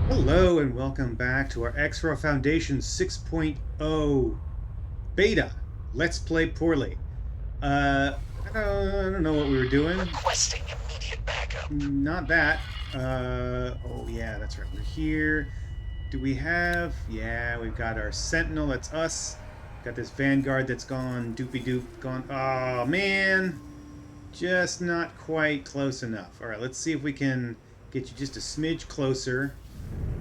Hello and welcome back to our X-Row Foundation 6.0 beta. Let's play poorly. I don't know what we were doing. Requesting immediate backup. Not that. Oh yeah, that's right. We're here. Do we have? Yeah, we've got our Sentinel. That's us. Got this Vanguard that's gone doopy doop. Gone. Oh man, just not quite close enough. All right, let's see if we can get you just a smidge closer.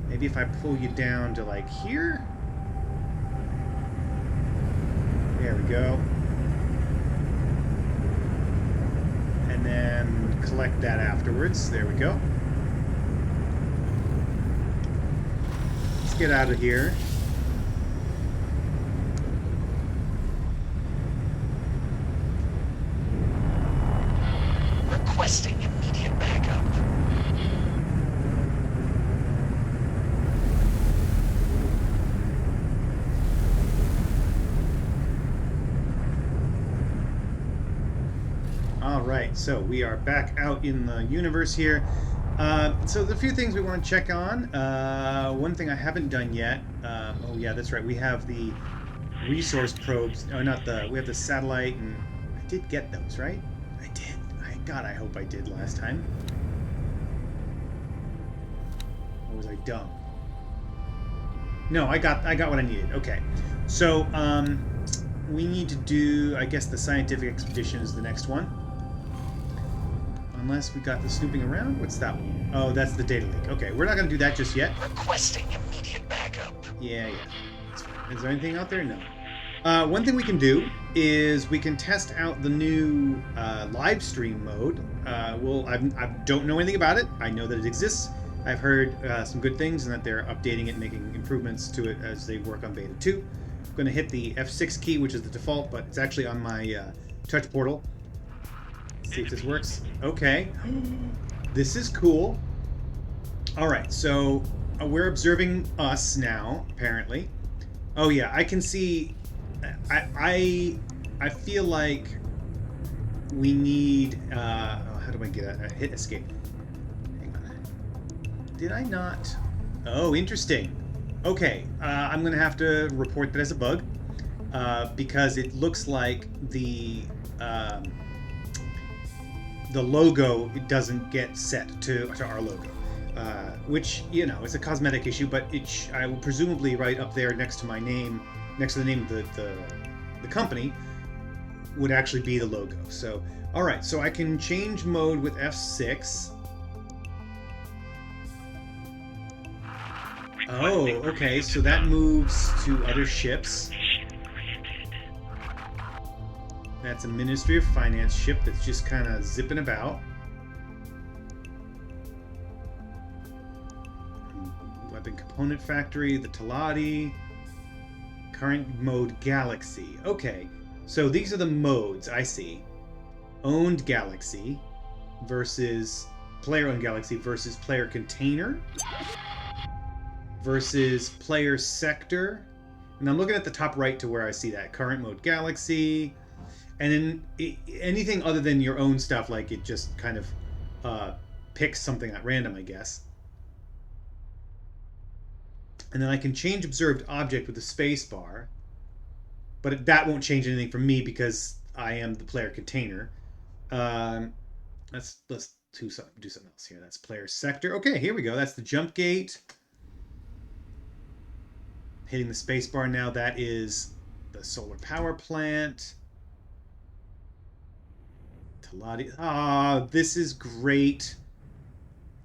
Maybe if I pull you down to like here. There we go. And then collect that afterwards. There we go. Let's get out of here. Requesting immediate backup. All right, so we are back out in the universe here. So there's a few things we want to check on. One thing I haven't done yet. Oh yeah, that's right. We have the resource probes. Oh, not the. We have the satellite, and I did get those, right? I did. God, I hope I did last time. Or was I dumb? No, I got what I needed. Okay, so we need to do. I guess the scientific expedition is the next one. Unless we got the snooping around. What's that one? Oh, that's the data leak. Okay, we're not going to do that just yet. Requesting immediate backup. Yeah. That's fine. Is there anything out there? No. One thing we can do is we can test out the new live stream mode. I don't know anything about it. I know that it exists. I've heard some good things and that they're updating it, making improvements to it as they work on beta 2. I'm going to hit the F6 key, which is the default, but it's actually on my touch portal. See if this works. Okay. This is cool. All right, so we're observing us now, apparently. Oh yeah, I can see. I feel like we need. How do I get a hit escape? Hang on. Did I not? Oh, interesting. Okay, I'm gonna have to report that as a bug because it looks like the logo doesn't get set to our logo, which is a cosmetic issue, but I will presumably right up there next to my name, next to the name of the company, would actually be the logo. So, all right, so I can change mode with F6. Oh, okay, so that moves to other ships. That's a Ministry of Finance ship that's just kind of zipping about. Weapon Component Factory, the Talati. Current mode Galaxy. Okay, so these are the modes I see. Owned Galaxy versus player-owned Galaxy versus player container versus player sector. And I'm looking at the top right to where I see that. Current mode Galaxy. And then anything other than your own stuff, like it just kind of picks something at random, I guess. And then I can change observed object with the space bar, but that won't change anything for me because I am the player container. Let's do something else here. That's player sector. Okay, here we go. That's the jump gate. Hitting the space bar now. That is the solar power plant. Ah, this is great.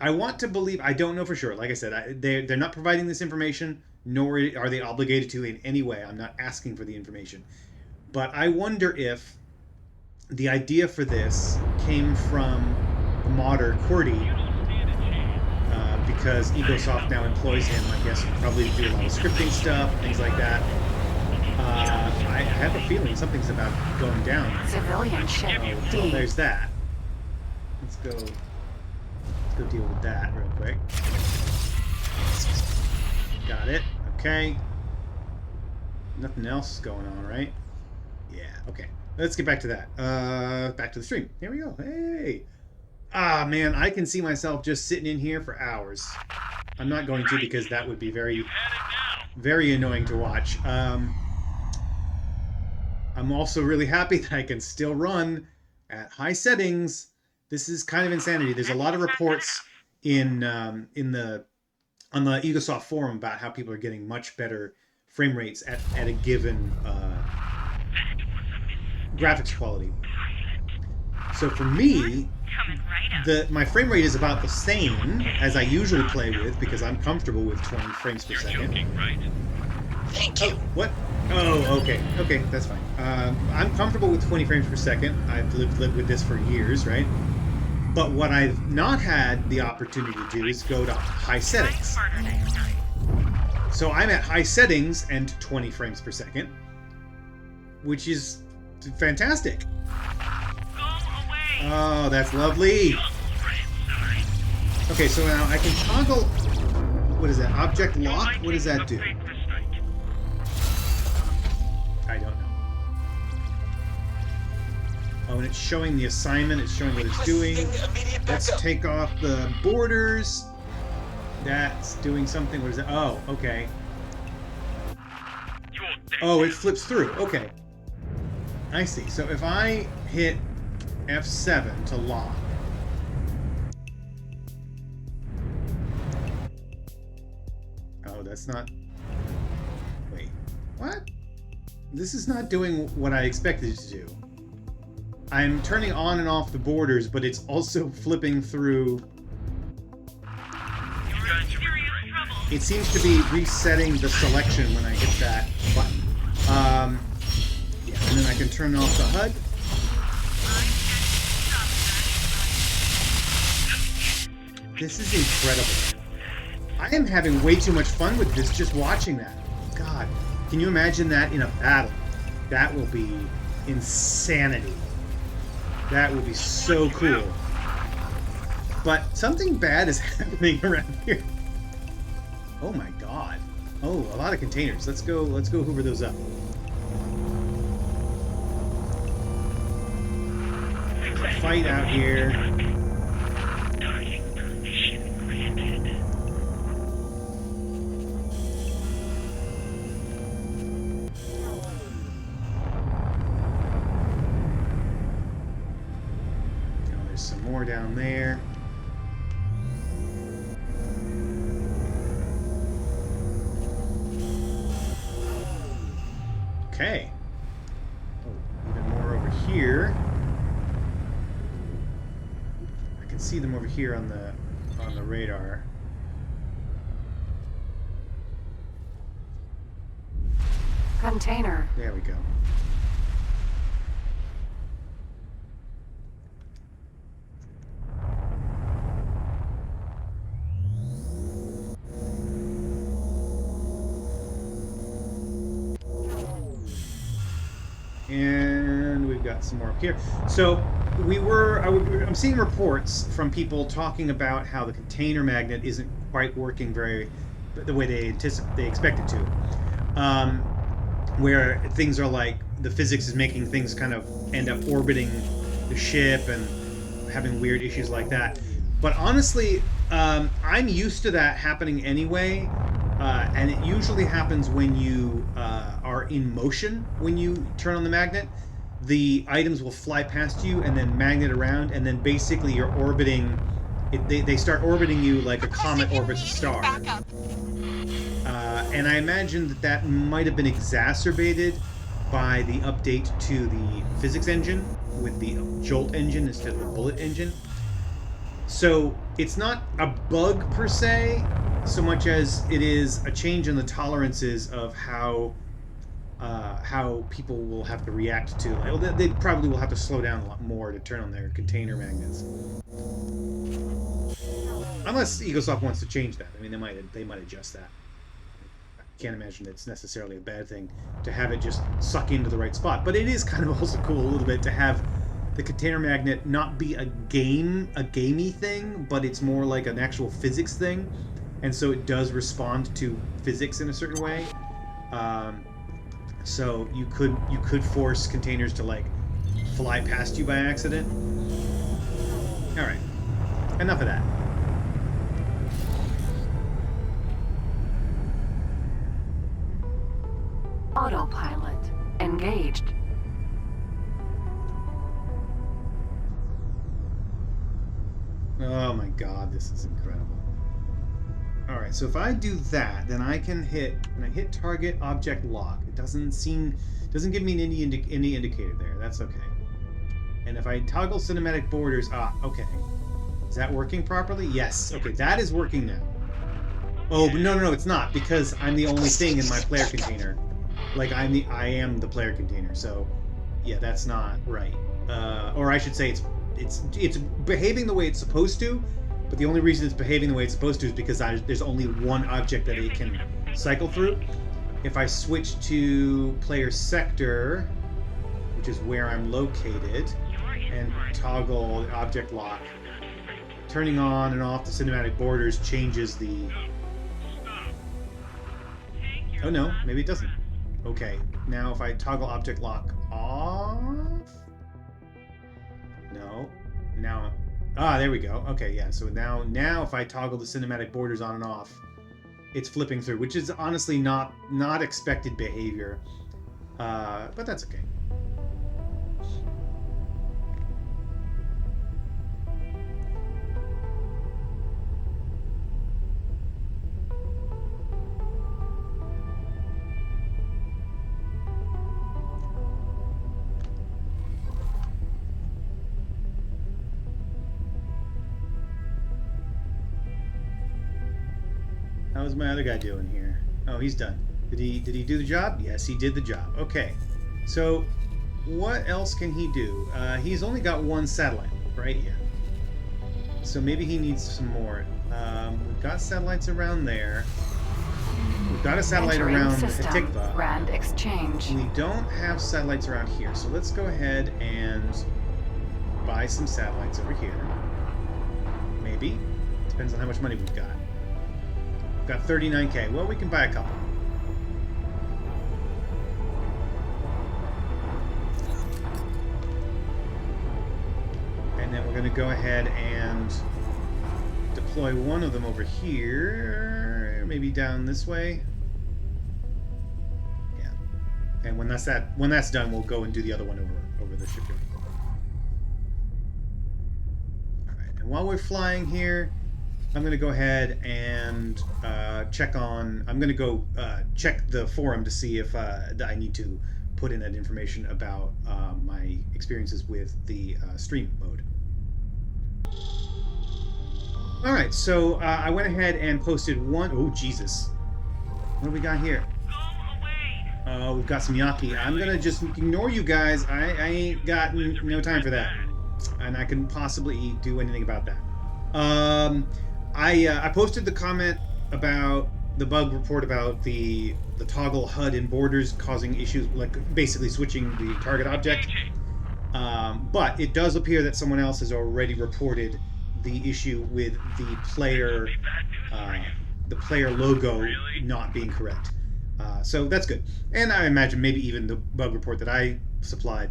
I want to believe. I don't know for sure. Like I said, they're not providing this information, nor are they obligated to in any way. I'm not asking for the information, but I wonder if the idea for this came from the modder Cordy, because Egosoft now employs him. I guess probably to do a lot of scripting stuff, things like that. I have a feeling something's about going down. Civilian ship D. Oh, there's that. Let's go deal with that real quick. Got it. Okay. Nothing else going on, right? Yeah, okay. Let's get back to that. Back to the stream. Here we go. Hey! Ah, man, I can see myself just sitting in here for hours. I'm not going to because that would be very, very annoying to watch. I'm also really happy that I can still run at high settings. This is kind of insanity. There's a lot of reports in the on the Egosoft forum about how people are getting much better frame rates at a given graphics quality. So for me, my frame rate is about the same as I usually play with because I'm comfortable with 20 frames per second. Thank you. What? Oh, okay. Okay, that's fine. I'm comfortable with 20 frames per second. I've lived with this for years, right? But what I've not had the opportunity to do is go to high settings. So I'm at high settings and 20 frames per second, which is fantastic. Oh, that's lovely. Okay, so now I can toggle... What is that? Object lock? What does that do? I don't know. Oh, and it's showing the assignment. It's showing what it's doing. Let's take off the borders. That's doing something. What is it? Oh, okay. Oh, it flips through. Okay. I see. So if I hit F7 to lock. Oh, that's not... Wait. What? This is not doing what I expected it to do. I'm turning on and off the borders, but it's also flipping through... It seems to be resetting the selection when I hit that button. Yeah, and then I can turn off the HUD. This is incredible. I am having way too much fun with this just watching that. God, can you imagine that in a battle? That will be insanity. That will be so cool. But something bad is happening around here. Oh my god. Oh, a lot of containers. Let's go hoover those up. There's a fight out here. Some more down there. Okay. Oh, even more over here. I can see them over here on the radar. Container. There we go. And we've got some more up here. So I'm seeing reports from people talking about how the container magnet isn't quite working the way they expect it to. Where things are like, the physics is making things kind of end up orbiting the ship and having weird issues like that. But honestly, I'm used to that happening anyway. And it usually happens when you are in motion. When you turn on the magnet, the items will fly past you and then magnet around, and then basically you're orbiting. They start orbiting you like a comet orbits a star. And I imagine that might have been exacerbated by the update to the physics engine with the Jolt engine instead of the Bullet engine. So it's not a bug per se, so much as it is a change in the tolerances of how people will have to react to. Like, they probably will have to slow down a lot more to turn on their container magnets, unless Egosoft wants to change that. I mean, they might adjust that. I can't imagine it's necessarily a bad thing to have it just suck into the right spot, but it is kind of also cool a little bit to have the container magnet not be a gamey thing, but it's more like an actual physics thing, and so it does respond to physics in a certain way. So you could force containers to like fly past you by accident. All right, enough of that. engaged. Oh my god, this is incredible. Alright, so if I do that, then I can hit target object lock. It doesn't give me any indicator there. That's okay. And if I toggle cinematic borders, okay. Is that working properly? Yes. Okay, that is working now. Oh, but no, it's not, because I'm the only thing in my player container. Like, I am the player container, so yeah, that's not right. Or I should say it's behaving the way it's supposed to, but the only reason it's behaving the way it's supposed to is because there's only one object that it can cycle through. If I switch to player sector, which is where I'm located, and toggle object lock, turning on and off the cinematic borders changes the... Oh no, maybe it doesn't. Okay, now if I toggle object lock off... No. Now... there we go. Okay, yeah, so now if I toggle the cinematic borders on and off, it's flipping through, which is honestly not expected behavior. But that's okay. How's my other guy doing here? Oh, he's done. Did he do the job? Yes, he did the job. Okay. So, what else can he do? He's only got one satellite, right? Yeah. So maybe he needs some more. We've got satellites around there. We've got a satellite around Hatikva. Rand exchange. We don't have satellites around here, so let's go ahead and buy some satellites over here. Maybe. Depends on how much money we've got. Got 39k. Well, we can buy a couple. And then we're going to go ahead and deploy one of them over here, maybe down this way. Yeah. And when that's done, we'll go and do the other one over the shipyard. All right. And while we're flying here, I'm going to go ahead and I'm going to go check the forum to see if I need to put in that information about my experiences with the stream mode. Alright, so I went ahead and posted one... Oh, Jesus. What do we got here? We've got some Yaki. I'm going to just ignore you guys. I ain't got no time for that. And I couldn't possibly do anything about that. I posted the comment about the bug report about the toggle HUD and borders causing issues, like basically switching the target object. But it does appear that someone else has already reported the issue with the player logo not being correct. So that's good. And I imagine maybe even the bug report that I supplied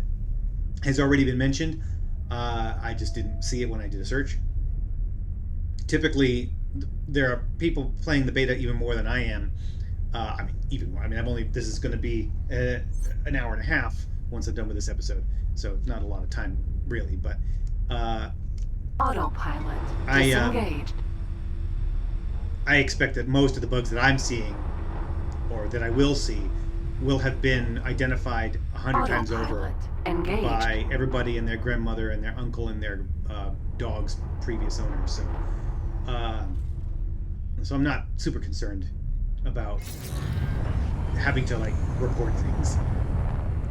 has already been mentioned. I just didn't see it when I did a search. Typically, there are people playing the beta even more than I am. Even more. This is going to be an hour and a half once I'm done with this episode, so not a lot of time really. But autopilot disengaged. I expect that most of the bugs that I'm seeing, or that I will see, will have been identified 100 times over by everybody and their grandmother and their uncle and their dog's previous owners. So I'm not super concerned about having to report things.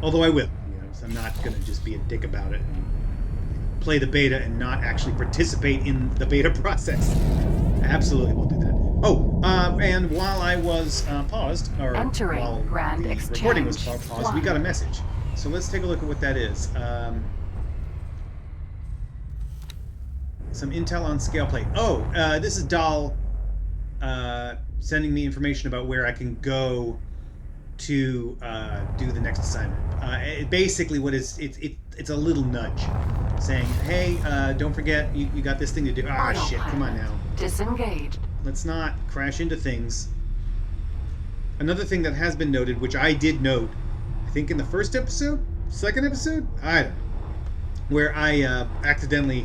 Although I will, so I'm not gonna just be a dick about it and play the beta and not actually participate in the beta process. I absolutely will do that. Oh, and while I was paused, or entering while Grand the Exchange recording was paused, we got a message. So let's take a look at what that is. Some intel on scale plate. Oh, this is Dahl sending me information about where I can go to do the next assignment. Basically, it's a little nudge, saying, "Hey, don't forget you got this thing to do." Ah, shit! Come on now. Disengaged. Let's not crash into things. Another thing that has been noted, which I did note, I think in the first episode, second episode, I don't know, where I accidentally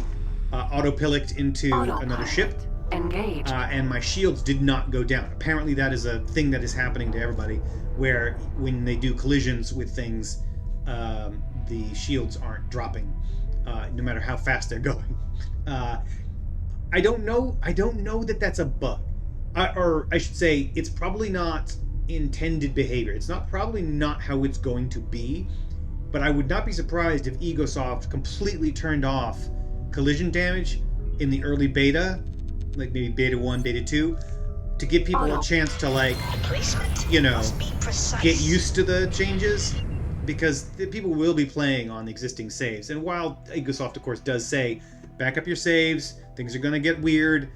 auto-pillocked into another ship. Engaged. And my shields did not go down. Apparently that is a thing that is happening to everybody, where when they do collisions with things, the shields aren't dropping, no matter how fast they're going. I don't know that that's a bug. Or I should say, it's probably not intended behavior. It's probably not how it's going to be, but I would not be surprised if Egosoft completely turned off collision damage in the early beta, like maybe beta 1, beta 2, to give people a chance to, like, you know, get used to the changes, because people will be playing on existing saves. And while Egosoft, of course, does say, back up your saves, things are going to get weird,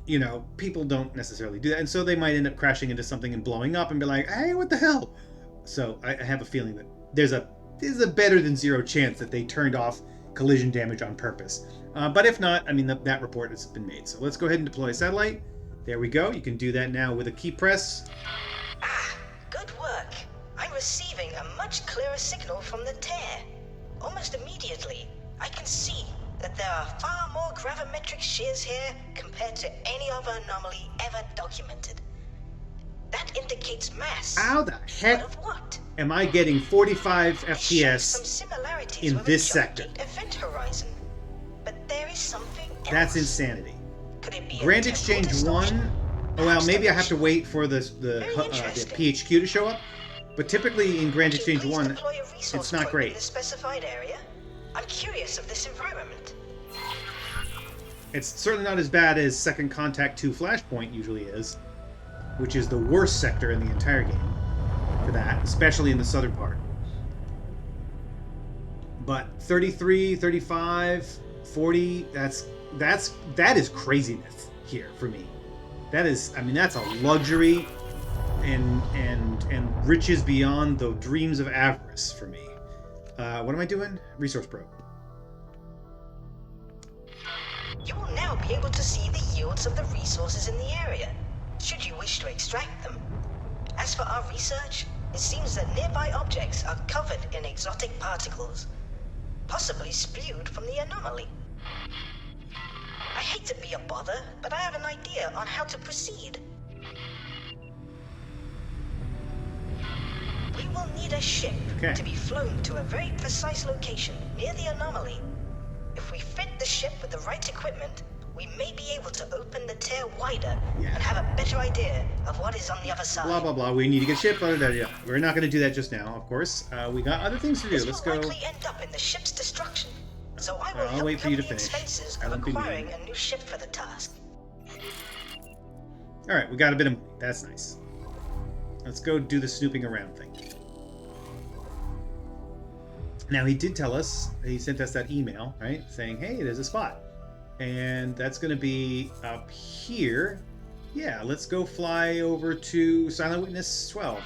you know, people don't necessarily do that. And so they might end up crashing into something and blowing up and be like, hey, what the hell? So I have a feeling that there's a better than zero chance that they turned off collision damage on purpose. But if not, I mean, that report has been made. So let's go ahead and deploy a satellite. There we go. You can do that now with a key press. Good work. I'm receiving a much clearer signal from the tear. Almost immediately, I can see that there are far more gravimetric shears here compared to any other anomaly ever documented. That indicates mass. How the heck But of what? am I getting 45 It shows some FPS similarities in with this a sector? giant event horizon. But there is something else. That's insanity. Could it be a Grand temporal Exchange distortion? 1, well, Perhaps maybe I have to dimension. wait for the interesting. PHQ to show up. But typically in Grand Could you Exchange please 1, deploy a resource it's not probe great. in the specified area? I'm curious of this environment. It's certainly not as bad as Second Contact 2 Flashpoint usually is, which is the worst sector in the entire game for that, especially in the southern part. But 33, 35, 40, that is craziness here for me. That is, I mean, that's a luxury and riches beyond the dreams of avarice for me. What am I doing? Resource probe. You will now be able to see the yields of the resources in the area, should you wish to extract them. As for our research, it seems that nearby objects are covered in exotic particles, possibly spewed from the anomaly. I hate to be a bother, but I have an idea on how to proceed. We will need a ship to be flown to a very precise location near the anomaly. If we fit the ship with the right equipment, we may be able to open the tear wider and have a better idea of what is on the other side. Blah, blah, blah. We need to get ship. Blah, blah, blah. We're not going to do that just now, of course. We got other things to do. This Let's will go. likely end up in the ship's destruction, so I will I'll help wait for you to cover the finish. expenses I of won't be acquiring mean. a new ship for the task. All right, we got a bit of money. That's nice. Let's go do the snooping around thing. Now, he did tell us, he sent us that email, right, saying, hey, there's a spot. And that's going to be up here. Yeah, let's go fly over to Silent Witness 12.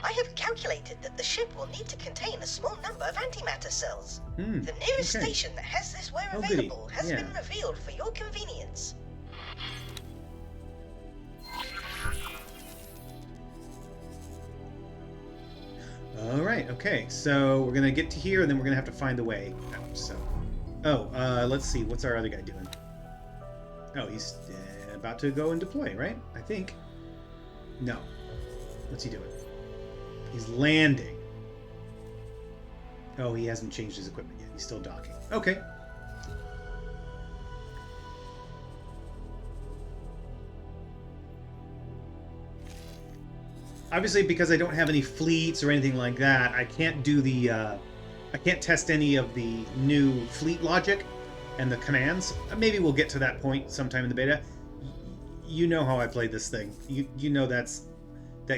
I have calculated that the ship will need to contain a small number of antimatter cells. Hmm, The nearest okay. station that has this ware Oh, goody. available has Yeah. been revealed for your convenience. All right, okay. So we're going to get to here, and then we're going to have to find the way out. So, let's see. What's our other guy doing? Oh, he's about to go and deploy, right? I think. No. What's he doing? He's landing. Oh, he hasn't changed his equipment yet. He's still docking. Okay. Obviously, because I don't have any fleets or anything like that, I can't do the, I can't test any of the new fleet logic and the commands. Maybe we'll get to that point sometime in the beta. You know how I play this thing. You know that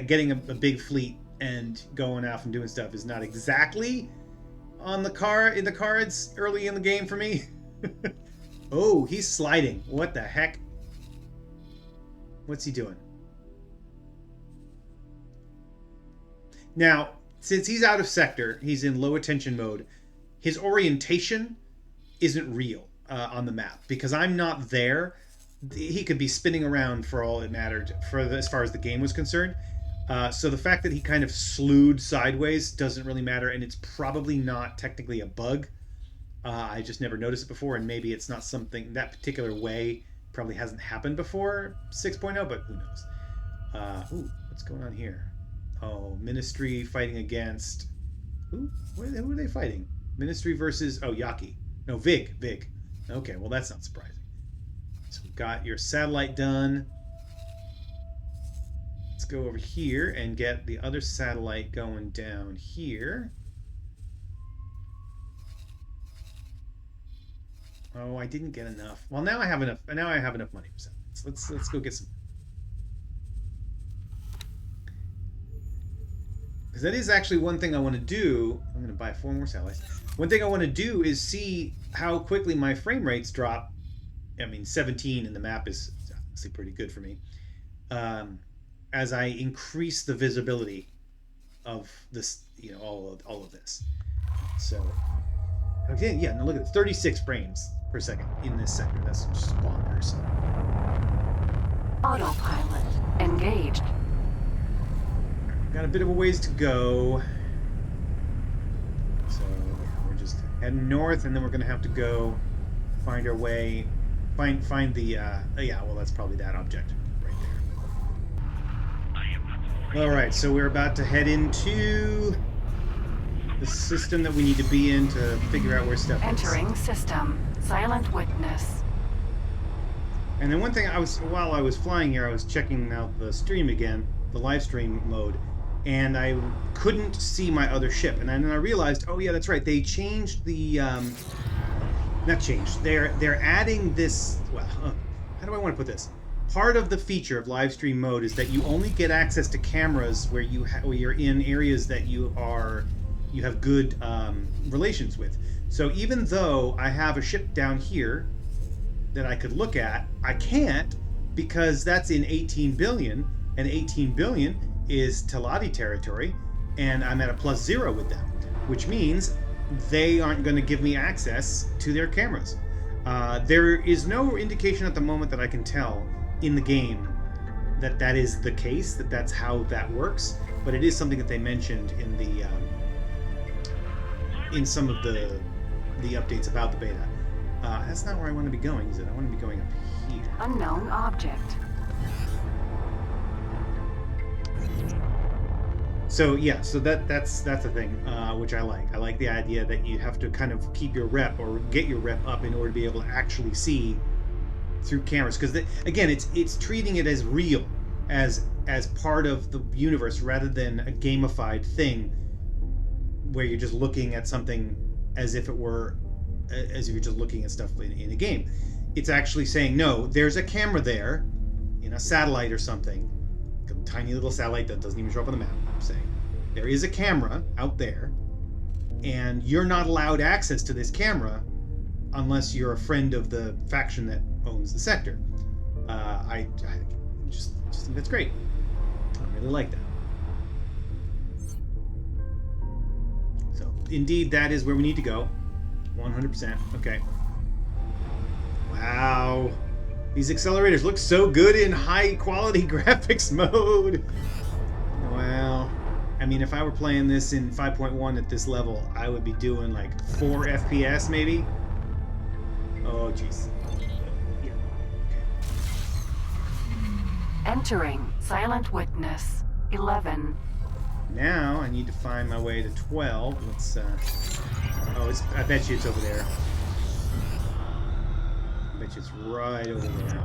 getting a big fleet and going off and doing stuff is not exactly on the cards early in the game for me. Oh, he's sliding. What the heck? What's he doing? Now, since he's out of sector, he's in low attention mode, his orientation isn't real on the map because I'm not there. He could be spinning around for all it mattered as far as the game was concerned. So the fact that he kind of slewed sideways doesn't really matter, and it's probably not technically a bug. I just never noticed it before, and maybe it's not something that particular way probably hasn't happened before 6.0, but who knows? Ooh, what's going on here? Oh, Ministry fighting against... Who are they fighting? Ministry versus... Oh, Yaki. No, Vig. Okay, well, that's not surprising. So we've got your satellite done. Let's go over here and get the other satellite going down here. Oh, I didn't get enough. Well, now I have enough. Now I have enough money for satellites. Let's go get some. Because that is actually one thing I want to do. I'm going to buy 4 more satellites. One thing I want to do is see how quickly my frame rates drop. I mean, 17 in the map is obviously pretty good for me. As I increase the visibility of this, you know, all of this. So, okay, yeah, now look at it, 36 frames per second in this sector. That's just bonkers. Autopilot engaged. Got a bit of a ways to go. So yeah, we're just heading north, and then we're gonna have to go find our way, find the yeah, well, that's probably that object right there. All right, so we're about to head into the system that we need to be in to figure out where stuff is. Entering system. Silent witness. And then one thing, while I was flying here, I was checking out the stream again, the live stream mode, and I couldn't see my other ship. And then I realized, oh yeah, that's right. They changed the, not changed. They're adding this. Well, how do I want to put this? Part of the feature of live stream mode is that you only get access to cameras where you're in areas that you have good relations with. So even though I have a ship down here that I could look at, I can't, because that's in 18 billion, and 18 billion is Teladi territory, and I'm at a +0 with them, which means they aren't going to give me access to their cameras. There is no indication at the moment that I can tell in the game that is the case, that's how that works, but it is something that they mentioned in the in some of the updates about the beta. That's not where I want to be going, is it? I want to be going up here. Unknown object. So yeah, so that's the thing, which I like. I like the idea that you have to kind of keep your rep or get your rep up in order to be able to actually see through cameras. Because again, it's treating it as real, as part of the universe rather than a gamified thing where you're just looking at something as if you're just looking at stuff in a game. It's actually saying, no, there's a camera there in a satellite or something, a tiny little satellite that doesn't even show up on the map. I'm saying there is a camera out there, and you're not allowed access to this camera unless you're a friend of the faction that owns the sector. I just think that's great. I really like that. So indeed, that is where we need to go. 100%. Okay. Wow. These accelerators look so good in high quality graphics mode. Well, I mean, if I were playing this in 5.1 at this level, I would be doing like 4 FPS maybe. Oh, jeez. Yeah. Okay. Entering silent witness. 11. Now I need to find my way to 12. Let's oh, I bet you it's over there. I bet you it's right over there.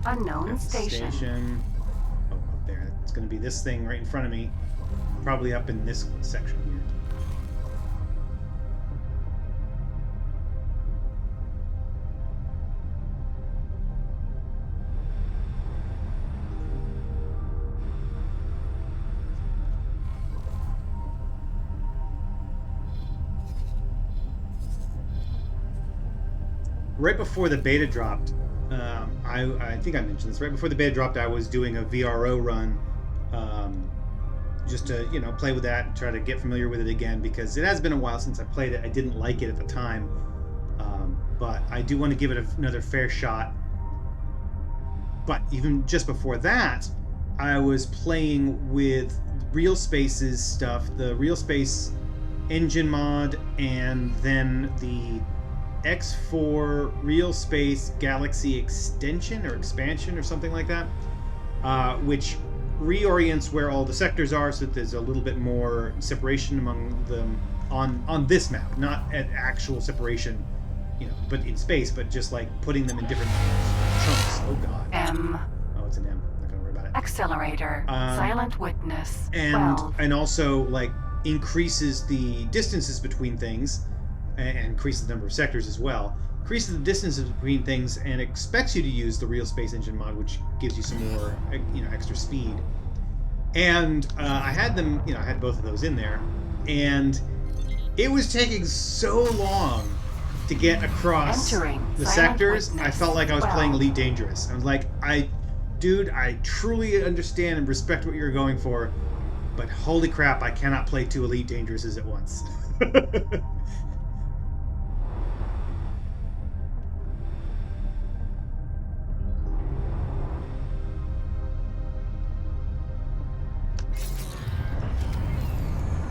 Unknown station. Oh, up there. It's going to be this thing right in front of me. Probably up in this section here. Right before the beta dropped, I think I mentioned this. Right before the beta dropped, I was doing a VRO run, just to play with that and try to get familiar with it again, because it has been a while since I played it. I didn't like it at the time, but I do want to give it another fair shot But even just before that, I was playing with Real Space's stuff, the Real Space engine mod, and then the X4 Real Space Galaxy extension or expansion or something like that, which reorients where all the sectors are so that there's a little bit more separation among them on this map, not at actual separation, but in space, but just like putting them in different chunks. Oh god. M. Oh, it's an M. I'm not gonna worry about it. Accelerator. Silent witness. And 12. and also like increases the distances between things, and increases the number of sectors as well. Increases the distances between things and expects you to use the Real Space Engine mod, which gives you some more, extra speed. And I had them, I had both of those in there, and it was taking so long to get across Entering the Silent sectors. Witness. I felt like I was 12. playing Elite Dangerous. I was like, dude, I truly understand and respect what you're going for, but holy crap, I cannot play 2 Elite Dangerouses at once.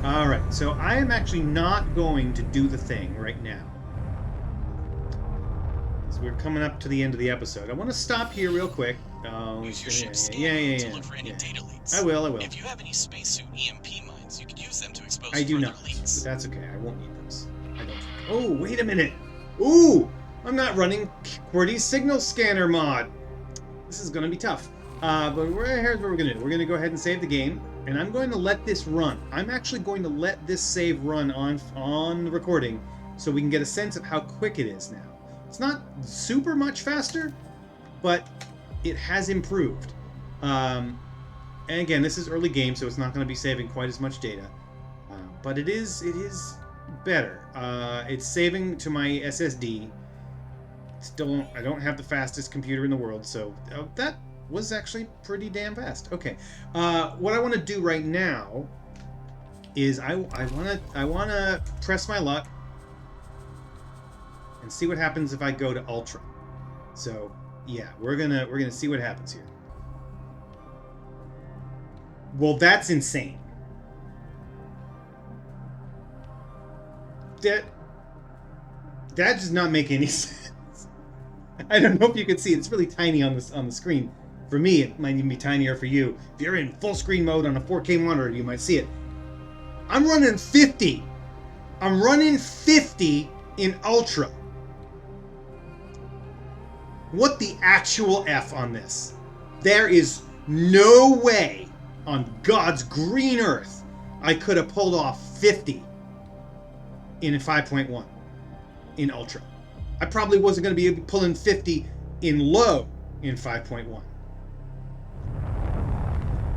Alright, so I am actually not going to do the thing right now. So we're coming up to the end of the episode. I want to stop here real quick. Use your ship's scan to look for any data leaks. I will. If you have any spacesuit EMP mines, you could use them to expose I do further not, leaks. but that's okay. I won't need those. I don't. Oh, wait a minute. Ooh, I'm not running QWERTY's signal scanner mod. This is going to be tough. But here's what we're going to do. We're going to go ahead and save the game, and I'm going to let this run. I'm actually going to let this save run on the recording so we can get a sense of how quick it is now. It's not super much faster, but it has improved. And again, this is early game, so it's not going to be saving quite as much data. But it is better. It's saving to my SSD. Still, I don't have the fastest computer in the world, so that was actually pretty damn fast. Okay, what I want to do right now is I want to press my luck and see what happens if I go to Ultra. So yeah, we're gonna see what happens here. Well, that's insane. That does not make any sense. I don't know if you can see it. It's really tiny on the screen. For me, it might even be tinier for you. If you're in full screen mode on a 4K monitor, you might see it. I'm running 50. I'm running 50 in Ultra. What the actual F on this? There is no way on God's green earth I could have pulled off 50 in 5.1 in Ultra. I probably wasn't going to be pulling 50 in low in 5.1.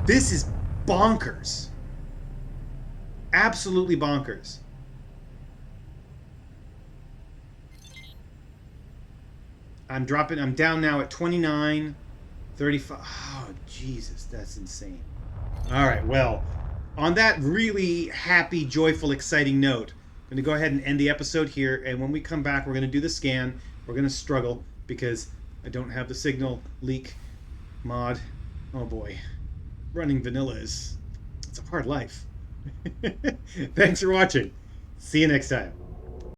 This is bonkers. Absolutely bonkers. I'm down now at 29, 35. Oh, Jesus, that's insane. All right, well, on that really happy, joyful, exciting note, I'm going to go ahead and end the episode here, and when we come back, we're going to do the scan. We're going to struggle because I don't have the signal leak mod. Oh boy. Running vanilla it's a hard life. Thanks for watching. See you next time.